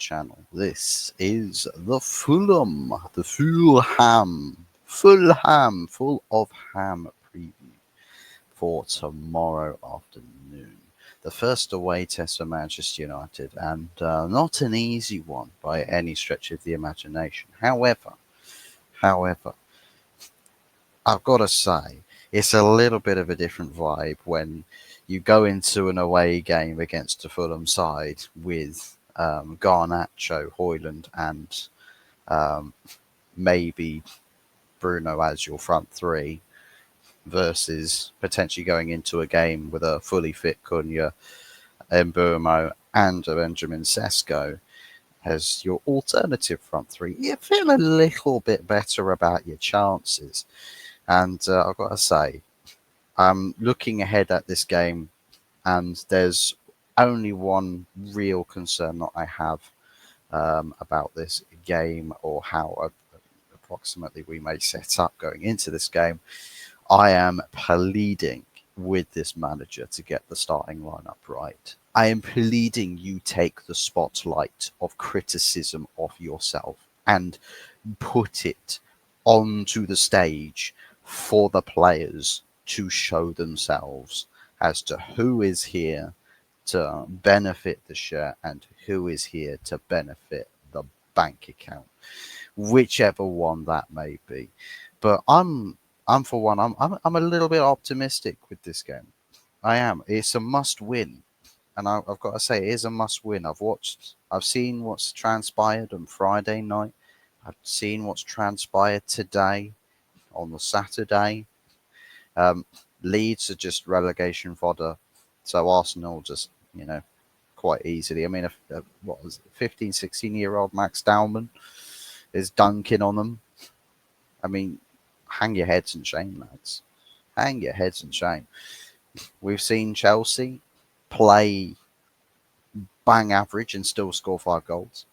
channel. This is the Fulham, Fulham, full of ham preview for tomorrow afternoon. The first away test for Manchester United, and not an easy one by any stretch of the imagination. However, I've got to say, it's a little bit of a different vibe when you go into an away game against a Fulham side with Garnacho, Hoyland, and um, maybe Bruno as your front three, versus potentially going into a game with a fully fit Cunha, Mbumo, and a Benjamin Sesko as your alternative front three. You feel a little bit better about your chances. And I've got to say, I'm looking ahead at this game, and there's only one real concern that I have about this game, or how approximately we may set up going into this game. I am pleading with this manager to get the starting lineup right. I am pleading you take the spotlight of criticism off yourself and put it onto the stage for the players to show themselves as to who is here to benefit the shirt and who is here to benefit the bank account, whichever one that may be. But I'm for one. I'm a little bit optimistic with this game. I am. It's a must win, and I've got to say it is a must win. I've seen what's transpired on Friday night. I've seen what's transpired today on the Saturday. Um, Leeds are just relegation fodder, so Arsenal just quite easily. I mean, what was it, 15, 16-year-old Max Dowman is dunking on them. I mean, hang your heads in shame, lads. Hang your heads in shame. We've seen Chelsea play bang average and still score 5 goals.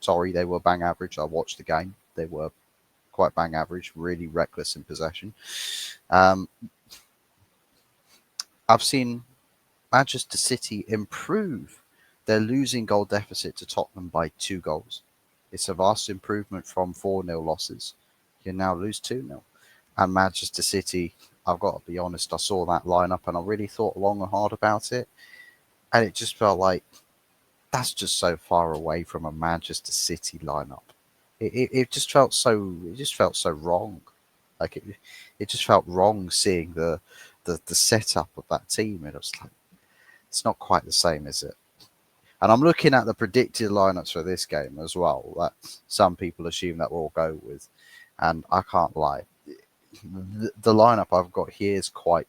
Sorry, they were bang average. I watched the game. They were quite bang average, really reckless in possession. Um, I've seen Manchester City improve their losing goal deficit to Tottenham by 2 goals. It's a vast improvement from 4-0 losses. You now lose 2-0. And Manchester City, I've got to be honest, I saw that lineup and I really thought long and hard about it. And it just felt like that's just so far away from a Manchester City lineup. It just felt so wrong. Like it just felt wrong seeing the setup of that team. It was like, it's not quite the same, is it? And I'm looking at the predicted lineups for this game as well, that some people assume that we'll go with. And I can't lie. The lineup I've got here is quite,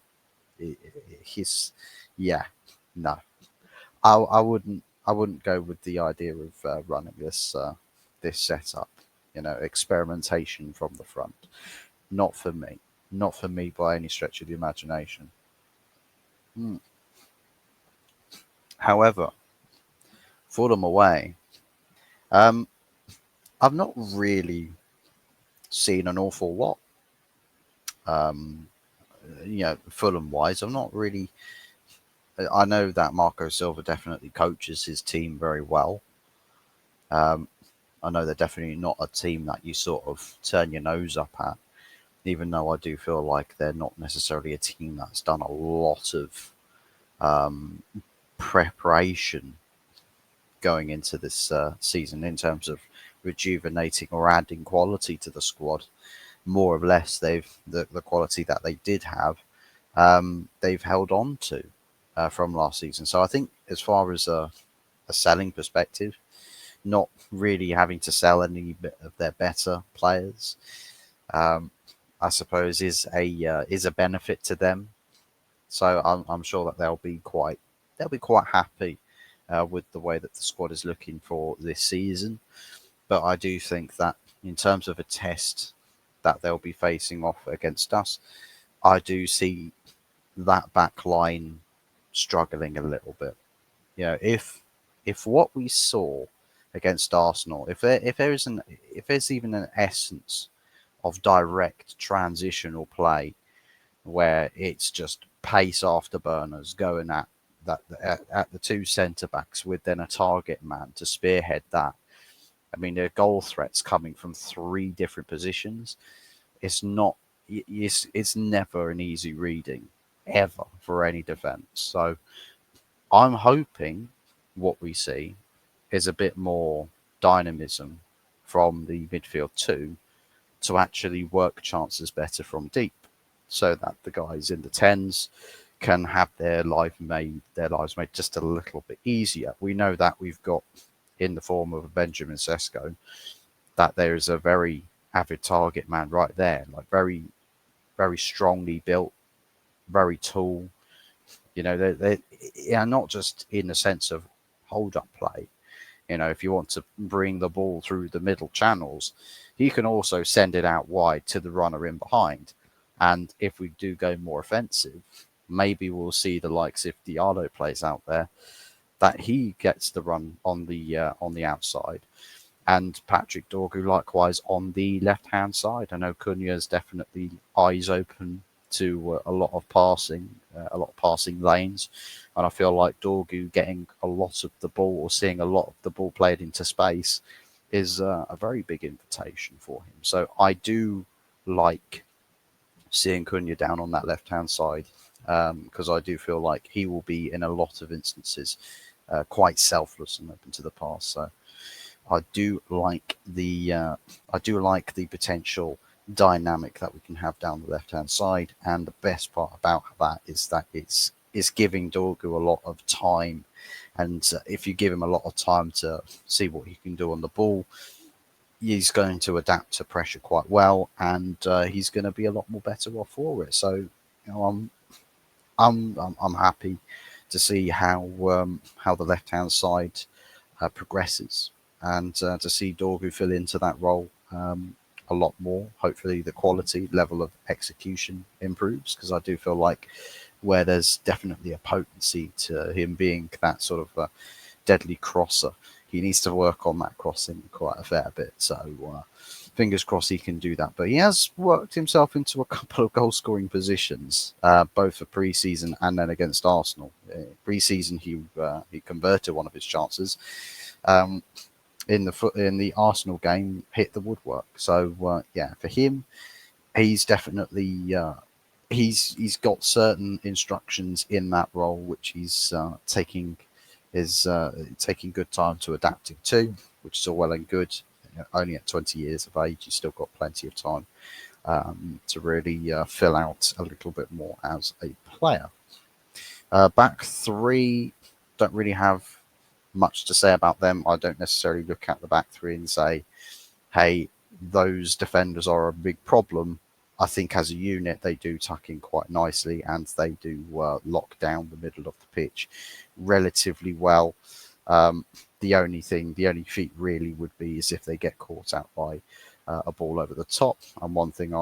yeah, no. I wouldn't go with the idea of running this setup, experimentation from the front. Not for me. Not for me by any stretch of the imagination. Hmm. However, Fulham away, um, I've not really seen an awful lot. Um, Fulham wise, I'm not really. I know that Marco Silva definitely coaches his team very well. Um, I know they're definitely not a team that you sort of turn your nose up at, even though I do feel like they're not necessarily a team that's done a lot of um, preparation going into this season in terms of rejuvenating or adding quality to the squad. More or less, the quality that they did have, they've held on to from last season. So I think, as far as a selling perspective, not really having to sell any bit of their better players, um, I suppose is a benefit to them. So I'm sure that they'll be quite happy with the way that the squad is looking for this season. But I do think that in terms of a test that they'll be facing off against us, I do see that back line struggling a little bit. If what we saw against Arsenal, if there's even an essence of direct transitional play where it's just pace afterburners going at at the two centre backs with then a target man to spearhead that. I mean, there are goal threats coming from three different positions. It's not. It's never an easy reading ever for any defence. So I'm hoping what we see is a bit more dynamism from the midfield too to actually work chances better from deep, so that the guys in the tens can have their lives made just a little bit easier. We know that we've got in the form of Benjamin Sesko that there is a very avid target man right there, like very strongly built, very tall. You know, they're yeah, not just in the sense of hold up play. You know, if you want to bring the ball through the middle channels, he can also send it out wide to the runner in behind. And if we do go more offensive, maybe we'll see the likes if Diallo plays out there that he gets the run on the outside, and Patrick Dorgu likewise on the left hand side. I know Cunha's definitely eyes open to a lot of passing lanes, and I feel like Dorgu getting a lot of the ball or seeing a lot of the ball played into space is a very big invitation for him. So I do like seeing Cunha down on that left hand side because I do feel like he will be in a lot of instances quite selfless and open to the pass. So I do like the potential dynamic that we can have down the left hand side, and the best part about that is that it's giving Dorgu a lot of time, and if you give him a lot of time to see what he can do on the ball, he's going to adapt to pressure quite well, and he's going to be a lot more better off for it. So, you know, I'm happy to see how the left hand side progresses, and to see Dorgu fill into that role a lot more. Hopefully, the quality level of execution improves, because I do feel like where there's definitely a potency to him being that sort of deadly crosser, he needs to work on that crossing quite a fair bit. So fingers crossed he can do that. But he has worked himself into a couple of goal scoring positions, both for pre-season and then against Arsenal. Pre-season he converted one of his chances. Um, in the Arsenal game, hit the woodwork. So yeah, for him, he's definitely he's got certain instructions in that role which he's taking good time to adapting to, which is all well and good. You know, only at 20 years of age, he's still got plenty of time to really fill out a little bit more as a player. Back three, don't really have much to say about them. I don't necessarily look at the back three and say, hey, those defenders are a big problem. I think as a unit, they do tuck in quite nicely, and they do lock down the middle of the pitch relatively well. Um, the only feat really would be is if they get caught out by a ball over the top. And one thing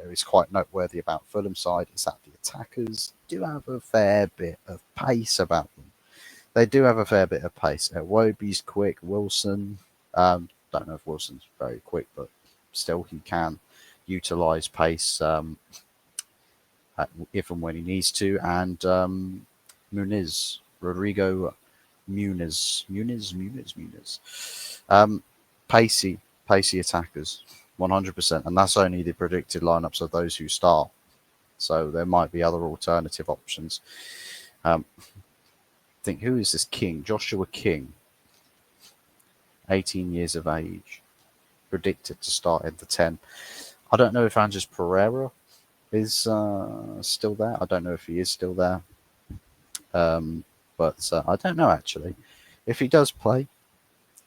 is quite noteworthy about Fulham side is that the attackers do have a fair bit of pace about them. They do have a fair bit of pace. Wobie's quick. Wilson, don't know if Wilson's very quick, but still he can utilise pace if and when he needs to. And Rodrigo Muniz. Um, pacey attackers, 100%. And that's only the predicted lineups of those who start. So there might be other alternative options. Think, who is this King? Joshua King, 18 years of age, predicted to start in the 10. I don't know if Andres Pereira is still there. I don't know if he is still there. But I don't know actually. If he does play,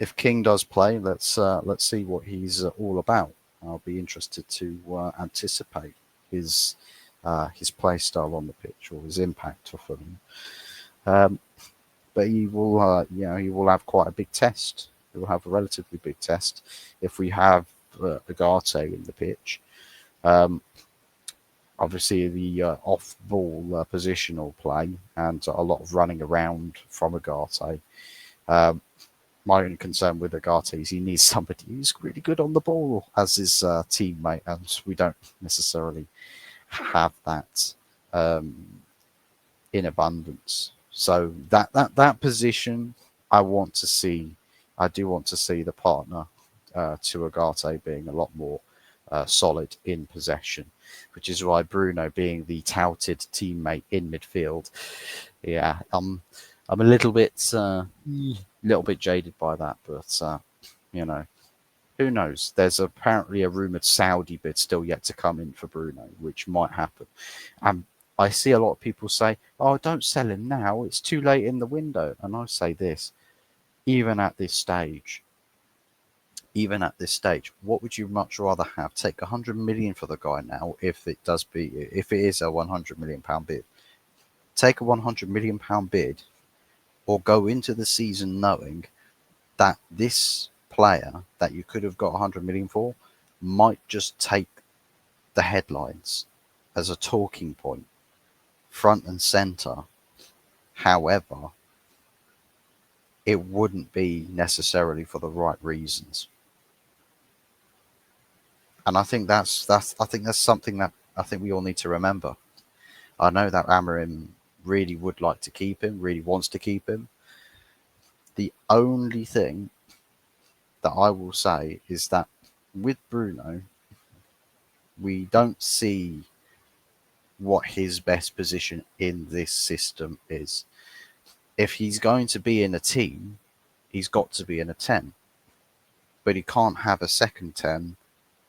if King does play, let's see what he's all about. I'll be interested to anticipate his play style on the pitch or his impact for Fulham. But he will, he will have quite a big test. He will have a relatively big test if we have Agate in the pitch. Obviously, the off-ball positional play and a lot of running around from Agate. My only concern with Agate is he needs somebody who's really good on the ball as his teammate, and we don't necessarily have that. in abundance. So that position, I want to see. I do want to see the partner to Agate being a lot more solid in possession, which is why Bruno being the touted teammate in midfield. Yeah, I'm a little bit jaded by that, but you know, who knows? There's apparently a rumored Saudi bid still yet to come in for Bruno, which might happen. And I see a lot of people say, "Oh, don't sell him now. It's too late in the window." And I say this: even at this stage, what would you much rather have? Take 100 million for the guy now, if it is a 100 million pound bid. Take a 100 million pound bid, or go into the season knowing that this player that you could have got 100 million for might just take the headlines as a talking point, front and center. However, it wouldn't be necessarily for the right reasons. And I think that's something that I think we all need to remember. I know that Amarim really would like to keep him, really wants to keep him. The only thing that I will say is that with Bruno, we don't see what his best position in this system is. If he's going to be in a team, he's got to be in a 10. But he can't have a second 10,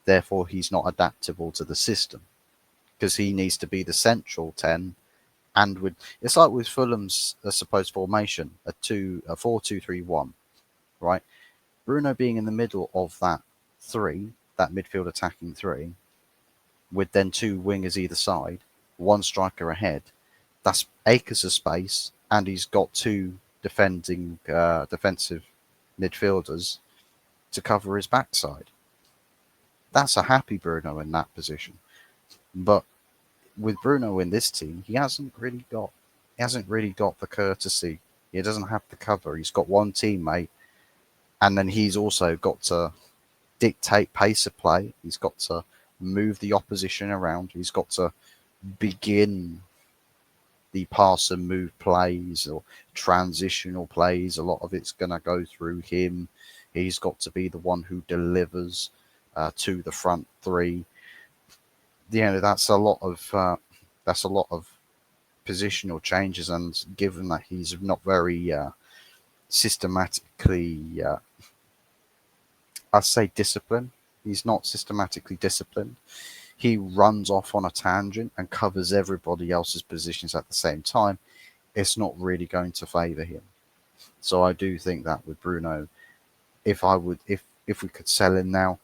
therefore he's not adaptable to the system. Because he needs to be the central 10, and with it's like with Fulham's supposed formation, a 4-2-3-1, right? Bruno being in the middle of that three, that midfield attacking three, with then two wingers either side, one striker ahead. That's acres of space, and he's got two defensive midfielders to cover his backside. That's a happy Bruno in that position. But with Bruno in this team, he hasn't really got the courtesy. He doesn't have the cover. He's got one teammate, and then he's also got to dictate pace of play. He's got to move the opposition around. He's got to begin the pass and move plays or transitional plays. A lot of it's going to go through him. He's got to be the one who delivers to the front three. That's a lot of positional changes, and given that he's not very systematically, I'd say disciplined. He's not systematically disciplined. He runs off on a tangent and covers everybody else's positions at the same time. It's not really going to favour him. So I do think that with Bruno, if we could sell him now,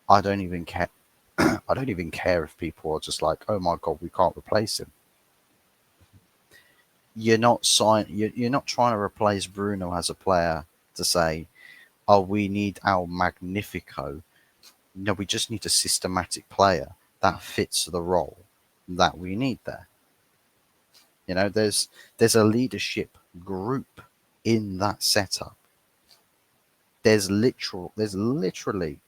I don't even care. I don't even care if people are just like, "Oh my god, we can't replace him." You're not trying to replace Bruno as a player to say, "Oh, we need our Magnifico." No, we just need a systematic player that fits the role that we need there. There's a leadership group in that setup. There's literally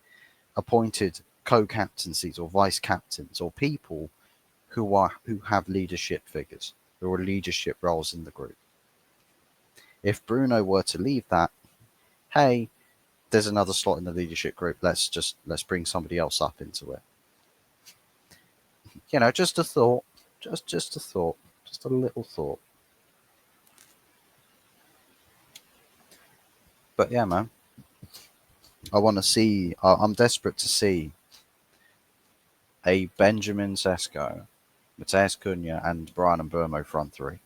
appointed co-captaincies or vice captains or people who have leadership figures, who are leadership roles in the group. If Bruno were to leave that, hey, there's another slot in the leadership group. Let's bring somebody else up into it. Just a thought. Just a thought. Just a little thought. But yeah, man. I want to see. I'm desperate to see a Benjamin Sesko, Mateus Cunha, and Brian Mbeumo front three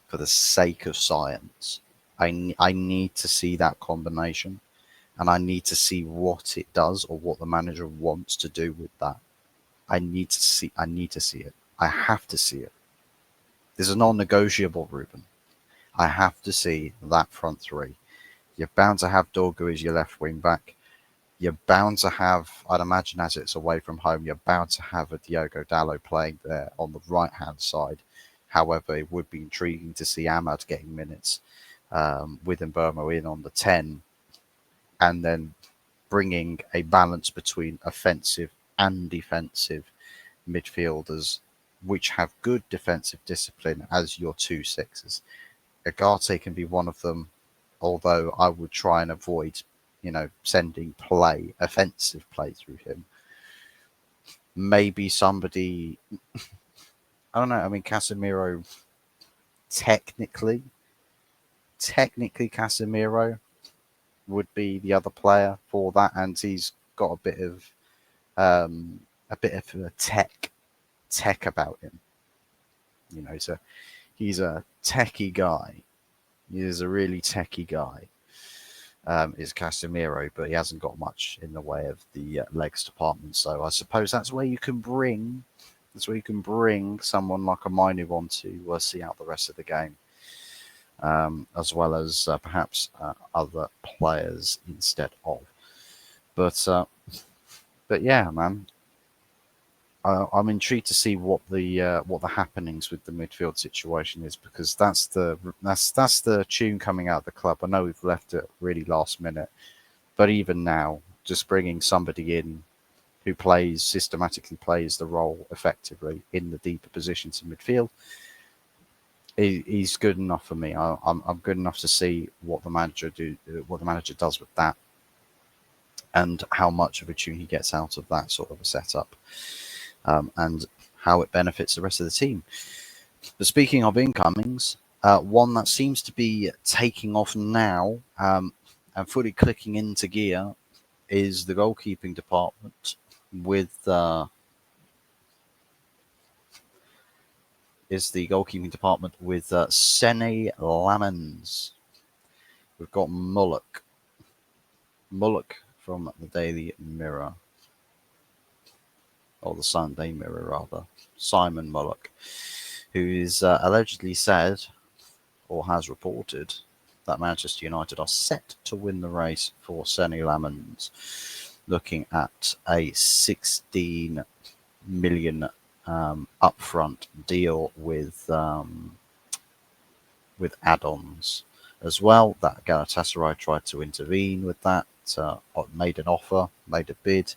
for the sake of science. I need to see that combination, and I need to see what it does or what the manager wants to do with that. I need to see. I need to see it. I have to see it. This is non-negotiable, Ruben. I have to see that front three. You're bound to have Dorgu as your left wing back. You're bound to have, I'd imagine, as it's away from home, you're bound to have a Diogo Dallo playing there on the right hand side. However, it would be intriguing to see Ahmad getting minutes with Mbeumo in on the 10, and then bringing a balance between offensive and defensive midfielders which have good defensive discipline as your 2 6s. Agate can be one of them, although I would try and avoid, sending offensive play through him. Maybe somebody, I don't know. I mean, Casemiro, technically, Casemiro would be the other player for that, and he's got a bit of a tech about him. He's a techie guy. He's a really techie guy. Is Casemiro, but he hasn't got much in the way of the legs department. So I suppose that's where you can bring someone like a Mainu on to see out the rest of the game, as well as perhaps other players instead of. But yeah, man, I'm intrigued to see what the happenings with the midfield situation is, because that's the tune coming out of the club. I know we've left it really last minute, but even now, just bringing somebody in who systematically plays the role effectively in the deeper positions in midfield, he's good enough for me. I'm good enough to see what the manager does with that, and how much of a tune he gets out of that sort of a setup. And how it benefits the rest of the team. But speaking of incomings, one that seems to be taking off now, and fully clicking into gear, is the goalkeeping department with Sene Lamens. We've got Mullock from the Daily Mirror, or the Sunday Mirror rather, Simon Mullock, who is allegedly said, or has reported, that Manchester United are set to win the race for Sene Lamens, looking at a 16 million upfront deal with add-ons as well. That Galatasaray tried to intervene with that, made an offer, made a bid,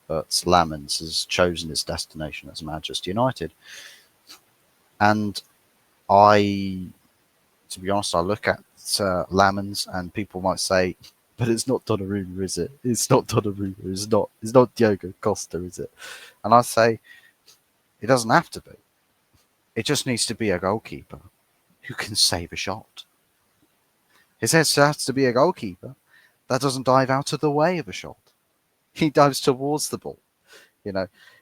but Lamens has chosen his destination as Manchester United. And to be honest, I look at Lamens, and people might say, but it's not Donnarumma, is it? It's not Donnarumma. It's not Diogo Costa, is it? And I say, it doesn't have to be. It just needs to be a goalkeeper who can save a shot. It has to be a goalkeeper that doesn't dive out of the way of a shot. He dives towards the ball.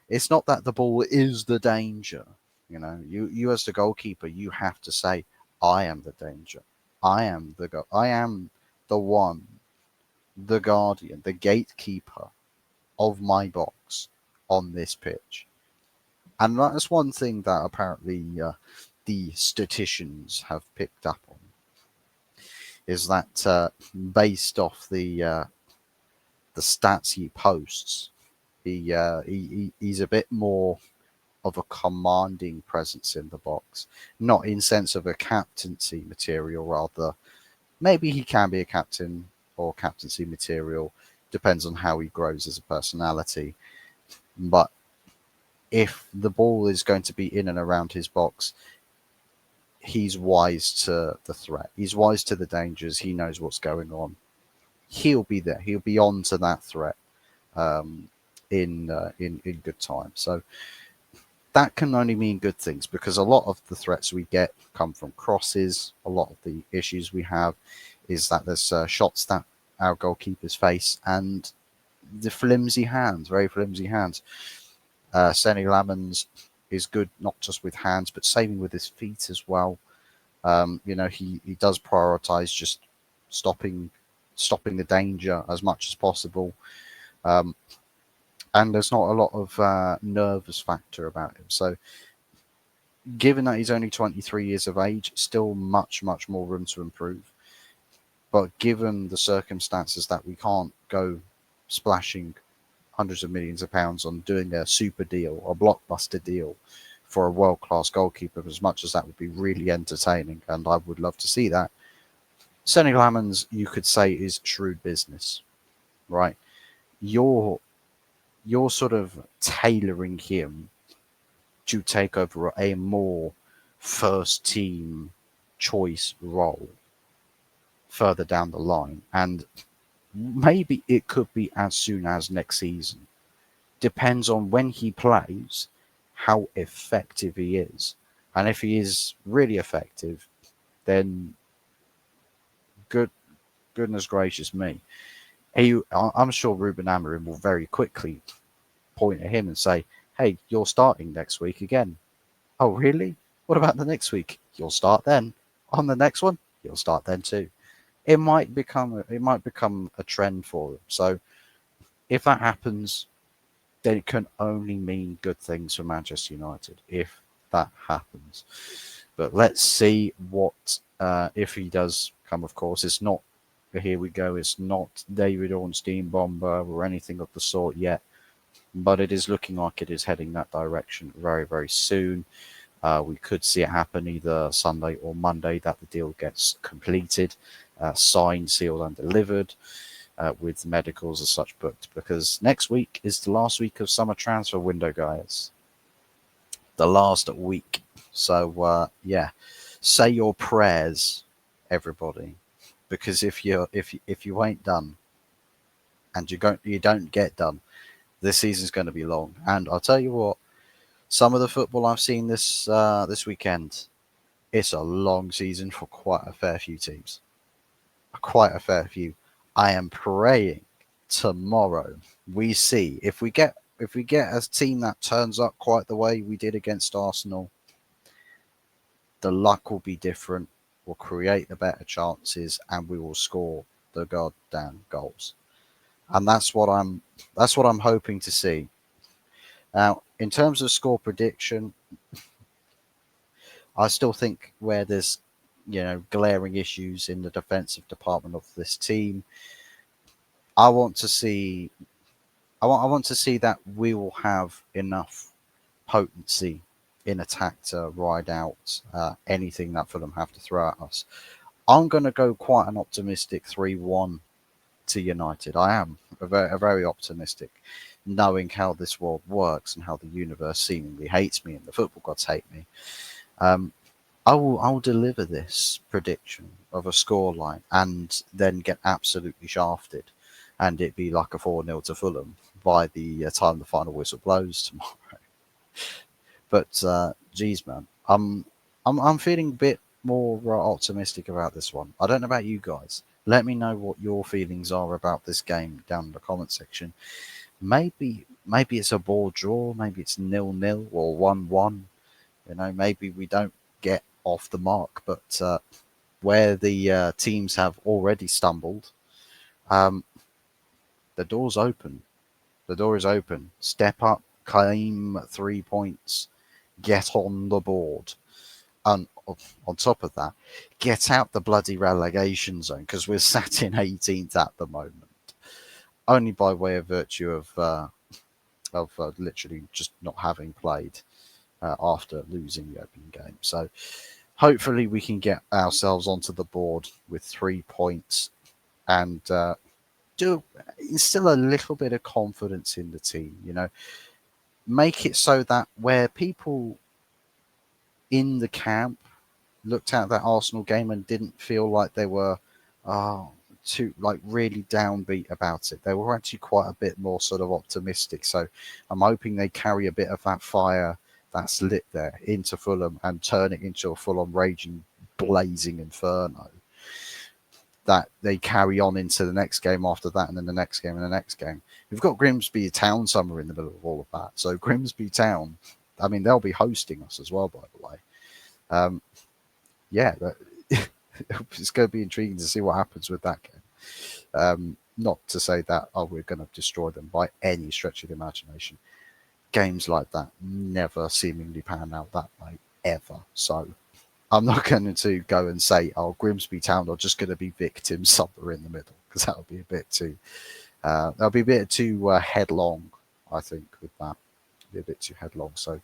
It's not that the ball is the danger. You as the goalkeeper, you have to say, I am the danger. I am the one, the guardian, the gatekeeper of my box on this pitch. And that's one thing that apparently the statisticians have picked up on, is that based off the stats he posts, he's a bit more of a commanding presence in the box, not in sense of a captaincy material, rather maybe he can be a captain or captaincy material, depends on how he grows as a personality. But if the ball is going to be in and around his box, he's wise to the threat, he's wise to the dangers, he knows what's going on. He'll be there, he'll be on to that threat in good time. So that can only mean good things, because a lot of the threats we get come from crosses. A lot of the issues we have is that there's shots that our goalkeepers face, and the very flimsy hands. Sene Lamens is good not just with hands, but saving with his feet as well. He does prioritize just stopping the danger as much as possible. And there's not a lot of nervous factor about him. So given that he's only 23 years of age, still much, much more room to improve. But given the circumstances that we can't go splashing hundreds of millions of pounds on doing a super deal, a blockbuster deal for a world-class goalkeeper, as much as that would be really entertaining, and I would love to see that, Sene Lamens, you could say, is shrewd business, right? You're sort of tailoring him to take over a more first team choice role further down the line. And maybe it could be as soon as next season. Depends on when he plays, how effective he is. And if he is really effective, then good goodness gracious me. I'm sure Ruben Amorim will very quickly point at him and say, "Hey, you're starting next week again." "Oh, really? What about the next week?" "You'll start then." "On the next one?" "You'll start then too." It might become a trend for him. So if that happens, then it can only mean good things for Manchester United if that happens. But let's see what if he does come. Of course, it's not. Here we go. It's not David Ornstein bomber or anything of the sort yet, but it is looking like it is heading that direction very, very soon. We could see it happen either Sunday or Monday that the deal gets completed, signed, sealed, and delivered, with medicals as such booked. Because next week is the last week of summer transfer window, guys. The last week. So yeah, say your prayers, everybody, because if you ain't done and you don't get done, this season's going to be long. And I'll tell you what, some of the football I've seen this weekend, it's a long season for quite a fair few teams. Quite a fair few. I am praying tomorrow we see if we get a team that turns up quite the way we did against Arsenal, the luck will be different. We'll create the better chances and we will score the goddamn goals. And that's what I'm hoping to see. Now, in terms of score prediction, I still think where there's glaring issues in the defensive department of this team, I want to see I want to see that we will have enough potency in attack to ride out anything that Fulham have to throw at us. I'm going to go quite an optimistic 3-1 to United. I am a very optimistic, knowing how this world works and how the universe seemingly hates me and the football gods hate me. Um, I will deliver this prediction of a scoreline and then get absolutely shafted, and it be like a 4-0 to Fulham by the time the final whistle blows tomorrow. But geez, man, I'm feeling a bit more optimistic about this one. I don't know about you guys. Let me know what your feelings are about this game down in the comment section. Maybe it's a ball draw. Maybe it's 0-0 or 1-1. Maybe we don't get off the mark. But where the teams have already stumbled, um, the door's open. The door is open. Step up, claim 3 points, get on the board. And on top of that, get out the bloody relegation zone because we're sat in 18th at the moment, only by way of virtue of literally just not having played after losing the opening game. So hopefully we can get ourselves onto the board with 3 points and do instill a little bit of confidence in the team. Make it so that where people in the camp looked at that Arsenal game and didn't feel like they were too really downbeat about it. They were actually quite a bit more sort of optimistic. So I'm hoping they carry a bit of that fire that's lit there into Fulham and turn it into a full-on raging, blazing inferno that they carry on into the next game after that, and then the next game and the next game. We've got Grimsby Town somewhere in the middle of all of that. So Grimsby Town, I mean, they'll be hosting us as well, by the way. Yeah, it's going to be intriguing to see what happens with that game. Not to say that, we're going to destroy them by any stretch of the imagination. Games like that never seemingly pan out that way, ever. So I'm not going to go and say, Grimsby Town are just going to be victims somewhere in the middle, because that would be a bit too headlong, I think, with that. Be a bit too headlong. So,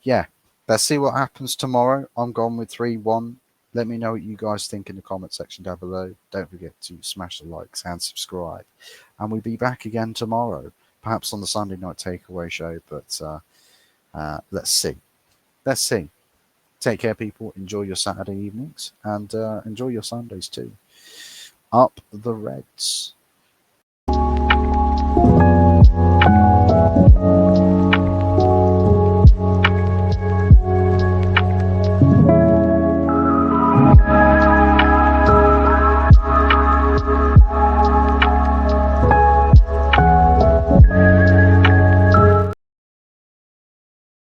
yeah, let's see what happens tomorrow. I'm gone with 3-1. Let me know what you guys think in the comment section down below. Don't forget to smash the likes and subscribe. And we'll be back again tomorrow, perhaps on the Sunday night takeaway show, but let's see. let's see. Take care, people. Enjoy your Saturday evenings and enjoy your Sundays too. Up the Reds.